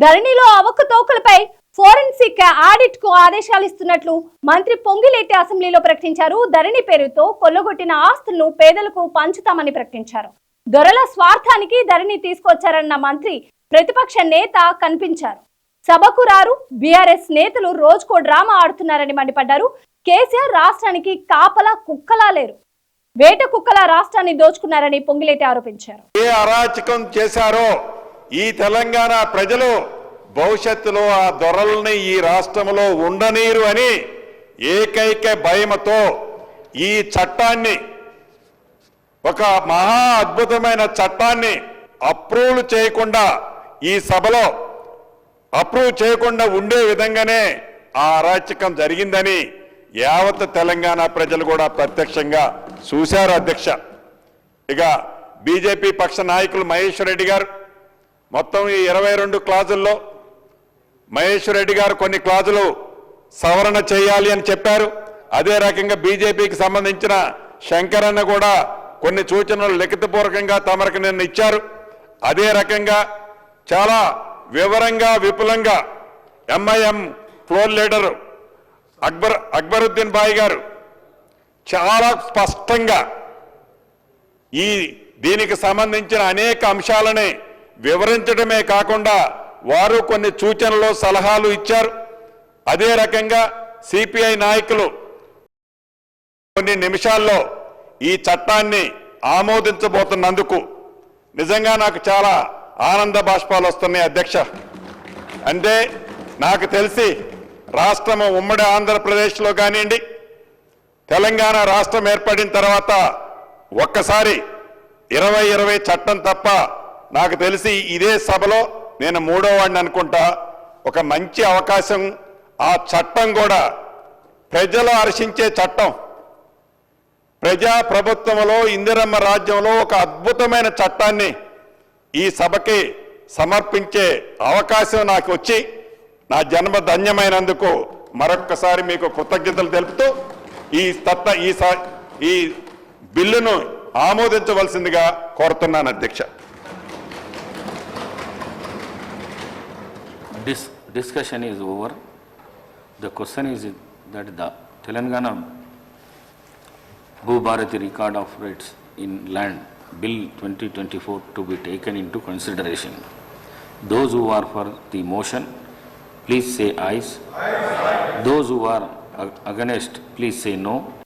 ధరణిలో అవకతవకలపై forensic audit కు ఆదేశాలు ఇస్తున్నట్లు మంత్రి పొంగిలేటి అసెంబ్లీలో ప్రకటించారు. ధరణి పేరుతో కొల్లగొట్టిన ఆస్తులను పేదలకు పంచుతామని ప్రకటించారు. దొరల స్వార్థానికి ధరణి తీసుకొచ్చారన్న మంత్రి ప్రతిపక్ష నేత కనిపించారు. సభకు రారు. బీఆర్ఎస్ నేతలు రోజుకో డ్రామా ఆడుతున్నారని మండిపడ్డారు. కేసీఆర్ రాష్ట్రానికి కాపలా కుక్కలా లేరు, వేట కుక్కలా రాష్ట్రాన్ని దోచుకున్నారని పొంగిలేటి ఆరోపించారు. ఏ అరాచకం చేశారో ఈ తెలంగాణ ప్రజలు భవిష్యత్తులో ఆ దొరల్ని ఈ రాష్ట్రంలో ఉండనీరు అని ఏకైక భయమతో ఈ చట్టాన్ని, ఒక మహా అద్భుతమైన చట్టాన్ని అప్రూవ్ చేయకుండా, ఈ సభలో అప్రూవ్ చేయకుండా ఉండే విధంగానే ఆ అరాచకం జరిగిందని యావత్ తెలంగాణ ప్రజలు కూడా ప్రత్యక్షంగా చూశారు. అధ్యక్ష, ఇక బీజేపీ పక్ష నాయకులు మహేశ్వర్ రెడ్డి గారు మొత్తం ఈ 22 క్లాజుల్లో మహేశ్వర్ రెడ్డి గారు కొన్ని క్లాజులు సవరణ చేయాలి అని చెప్పారు. అదే రకంగా బీజేపీకి సంబంధించిన శంకరన్న కూడా కొన్ని సూచనలు లిఖితపూర్వకంగా తమరికి నిన్న ఇచ్చారు. అదే రకంగా చాలా వివరంగా విపులంగా ఎంఐఎం ఫ్లోర్ లీడరు అక్బరుద్దీన్ బాయ్ గారు చాలా స్పష్టంగా దీనికి సంబంధించిన అనేక అంశాలని వివరించడమే కాకుండా వారు కొన్ని సూచనలు సలహాలు ఇచ్చారు. అదే రకంగా సిపిఐ నాయకులు కొన్ని నిమిషాల్లో ఈ చట్టాన్ని ఆమోదించబోతున్నందుకు నిజంగా నాకు చాలా ఆనంద బాష్పాలు వస్తున్నాయి. అధ్యక్ష, అంటే నాకు తెలిసి రాష్ట్రము ఉమ్మడి ఆంధ్రప్రదేశ్లో కానివ్వండి, తెలంగాణ రాష్ట్రం ఏర్పడిన తర్వాత ఒక్కసారి 2020 చట్టం తప్ప నాకు తెలిసి ఇదే సభలో నేను మూడో వాడిని అనుకుంటా. ఒక మంచి అవకాశం, ఆ చట్టం కూడా ప్రజలు హర్షించే చట్టం, ప్రజా ప్రభుత్వంలో ఇందిరమ్మ రాజ్యంలో ఒక అద్భుతమైన చట్టాన్ని ఈ సభకి సమర్పించే అవకాశం నాకు వచ్చి నా జన్మ ధన్యమైనందుకు మరొక్కసారి మీకు కృతజ్ఞతలు తెలుపుతూ ఈ బిల్లును ఆమోదించవలసిందిగా కోరుతున్నాను. అధ్యక్ష, discussion is over. The question is that the Telangana Bhubharati Record of Rights in Land Bill 2024 to be taken into consideration. Those who are for the motion, please say ayes. Those who are against, please say no.